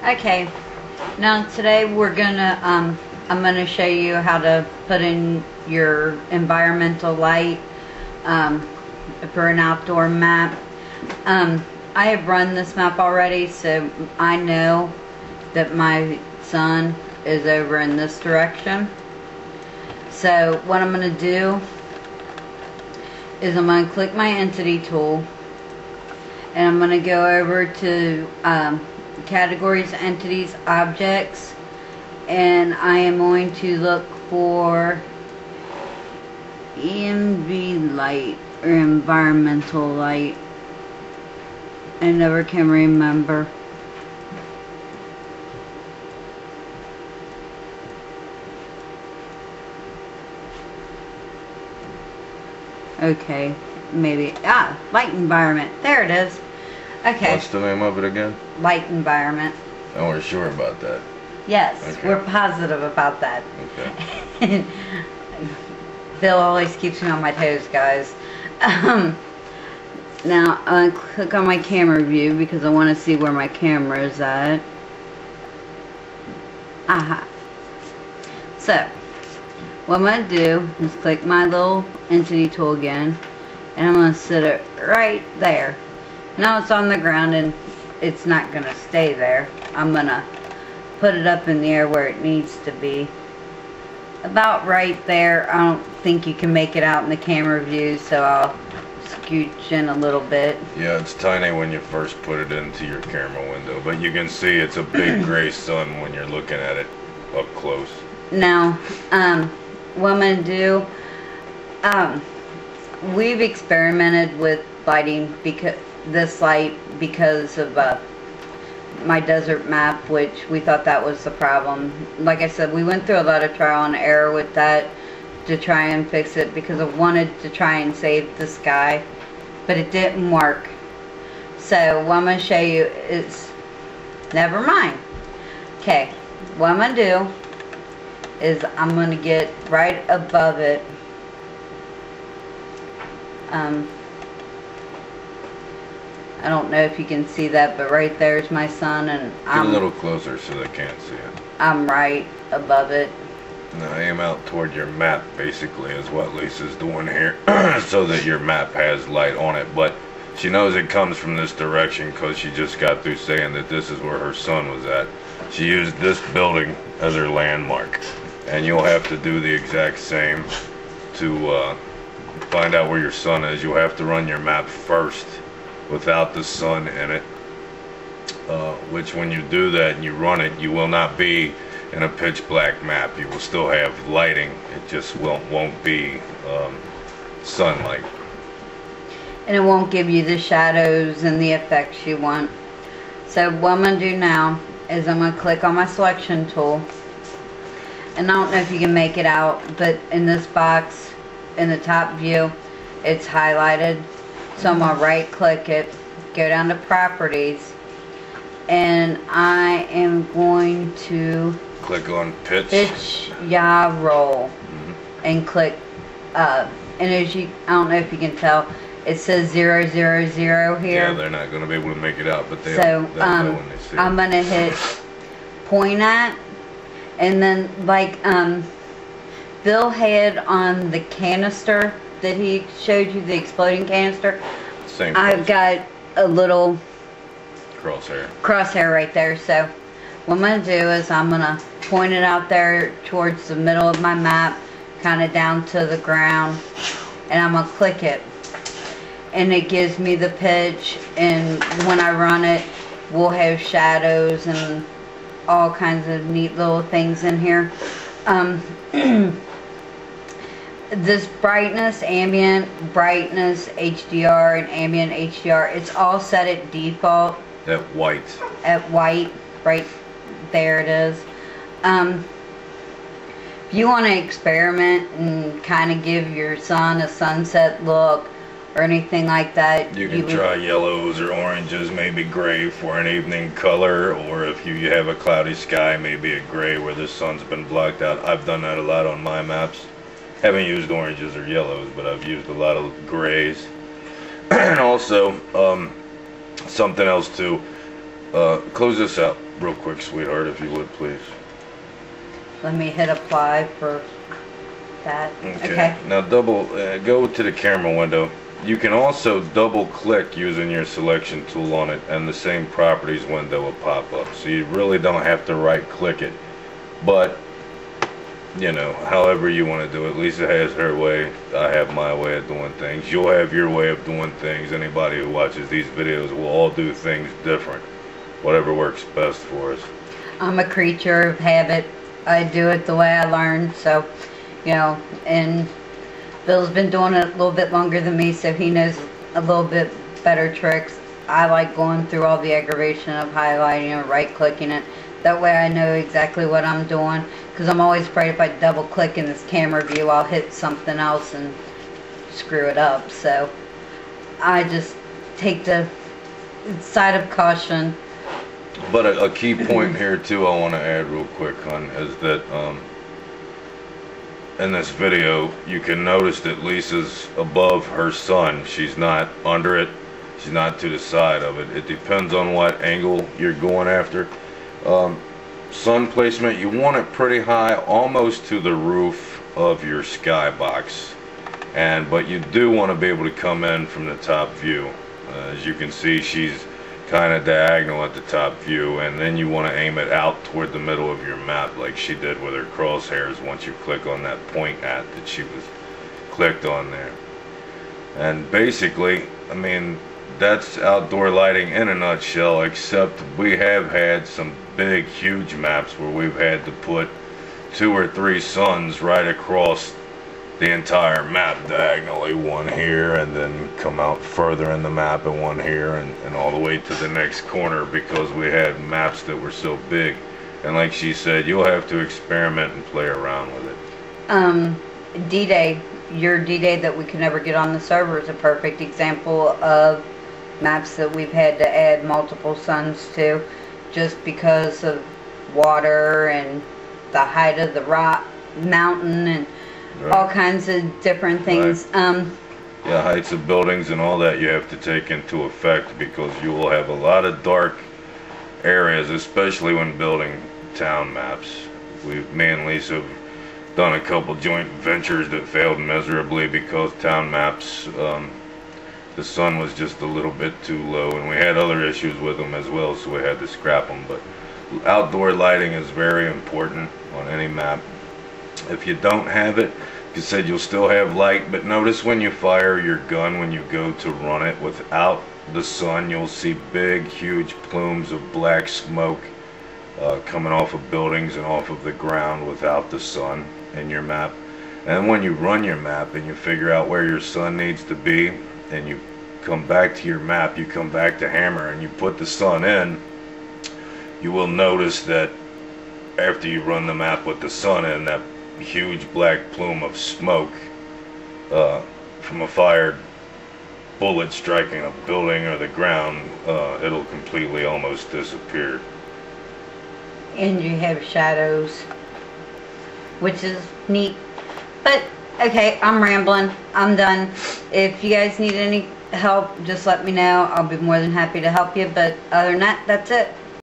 Okay, now today I'm gonna show you how to put in your environmental light for an outdoor map. I have run this map already, so I know that my sun is over in this direction. So what I'm gonna do is I'm gonna click my entity tool, and I'm gonna go over to categories, entities, objects, and I am going to look for ENV light or environmental light. I never can remember. Okay, maybe light environment. There it is. Okay. What's the name of it again? Light environment. And we're sure about that. Yes, okay. We're positive about that. Okay. Bill always keeps me on my toes, guys. Now, I'm going to click on my camera view because I want to see where my camera is at. Aha. So, what I'm going to do is click my little entity tool again, and I'm going to set it right there. Now it's on the ground and it's not going to stay there. I'm going to put it up in the air where it needs to be. About right there. I don't think you can make it out in the camera view, so I'll scooch in a little bit. Yeah, it's tiny when you first put it into your camera window, but you can see it's a big gray sun when you're looking at it up close. Now, what I'm going to do, we've experimented with lighting this light because of my desert map, which we thought that was the problem. Like I said, we went through a lot of trial and error with that to try and fix it because I wanted to try and save the sky, but it didn't work. So what I'm going to show you is, never mind. Okay, what I'm going to do is I'm going to get right above it. I don't know if you can see that, but right there's my sun, and I'm a little closer so they can't see it. I'm right above it. Now aim out toward your map, basically, is what Lisa's doing here, so that your map has light on it. But she knows it comes from this direction because she just got through saying that this is where her sun was at. She used this building as her landmark, and you'll have to do the exact same to find out where your sun is. You'll have to run your map first without the sun in it, which when you do that and you run it, you will not be in a pitch black map. You will still have lighting, it just won't be sunlight, and it won't give you the shadows and the effects you want. So what I'm going to do now is I'm going to click on my selection tool, and I don't know if you can make it out, but in this box in the top view it's highlighted. So I'm going to right click it, go down to properties, and I am going to click on pitch yaw roll, and click and as you, I don't know if you can tell, it says 000 here. Yeah, they're not going to be able to make it out, but they'll know when they see I'm going to hit point at, and then like Bill had on the canister that he showed you, the exploding canister, same I've got a little crosshair right there. So what I'm going to do is I'm going to point it out there towards the middle of my map, kind of down to the ground, and I'm going to click it, and it gives me the pitch, and when I run it we'll have shadows and all kinds of neat little things in here. This brightness, ambient brightness, HDR, and ambient HDR, it's all set at default. At white. At white, right there it is. If you want to experiment and kind of give your sun a sunset look or anything like that, you can try yellows or oranges, maybe gray for an evening color, or if you have a cloudy sky, maybe a gray where the sun's been blocked out. I've done that a lot on my maps. Haven't used oranges or yellows, but I've used a lot of grays. And also, something else too, close this out. real quick, sweetheart, if you would, please. Let me hit apply for that. Okay. Now go to the camera window. You can also double click using your selection tool on it, and the same properties window will pop up. So you really don't have to right click it. But, you know, however you want to do it. Lisa has her way. I have my way of doing things. You'll have your way of doing things. Anybody who watches these videos will all do things different. Whatever works best for us. I'm a creature of habit. I do it the way I learned. So, you know, and Bill's been doing it a little bit longer than me, so he knows a little bit better tricks. I like going through all the aggravation of highlighting and right-clicking it. That way I know exactly what I'm doing, because I'm always afraid if I double-click in this camera view, I'll hit something else and screw it up. So I just take the side of caution. But a key point here, too, I want to add real quick, hon, is that in this video, you can notice that Lisa's above her sun. She's not under it. She's not to the side of it. It depends on what angle you're going after. Sun placement, you want it pretty high, almost to the roof of your skybox. But you do want to be able to come in from the top view. As you can see, she's kind of diagonal at the top view, and then you want to aim it out toward the middle of your map like she did with her crosshairs once you click on that point at that she was clicked on there. And basically, I mean, that's outdoor lighting in a nutshell, except we have had some big, huge maps where we've had to put 2 or 3 suns right across the entire map diagonally, one here and then come out further in the map and one here and all the way to the next corner, because we had maps that were so big. And like she said, you'll have to experiment and play around with it. D-Day, your D-Day that we could never get on the server is a perfect example of maps that we've had to add multiple suns to, just because of water and the height of the rock mountain and all kinds of different things. Right. Yeah, heights of buildings and all that you have to take into effect, because you will have a lot of dark areas, especially when building town maps. Me and Lisa have done a couple joint ventures that failed miserably because town maps, the sun was just a little bit too low, and we had other issues with them as well, so we had to scrap them. But outdoor lighting is very important on any map. If you don't have it, like I said, you'll still have light, but notice when you fire your gun, when you go to run it without the sun, you'll see big, huge plumes of black smoke coming off of buildings and off of the ground without the sun in your map. And when you run your map and you figure out where your sun needs to be, and you come back to your map, you come back to Hammer and you put the sun in, you will notice that after you run the map with the sun in, that huge black plume of smoke from a fired bullet striking a building or the ground, it'll completely almost disappear. And you have shadows, which is neat. But okay, I'm rambling. I'm done. If you guys need any help, just let me know. I'll be more than happy to help you. But other than that, that's it.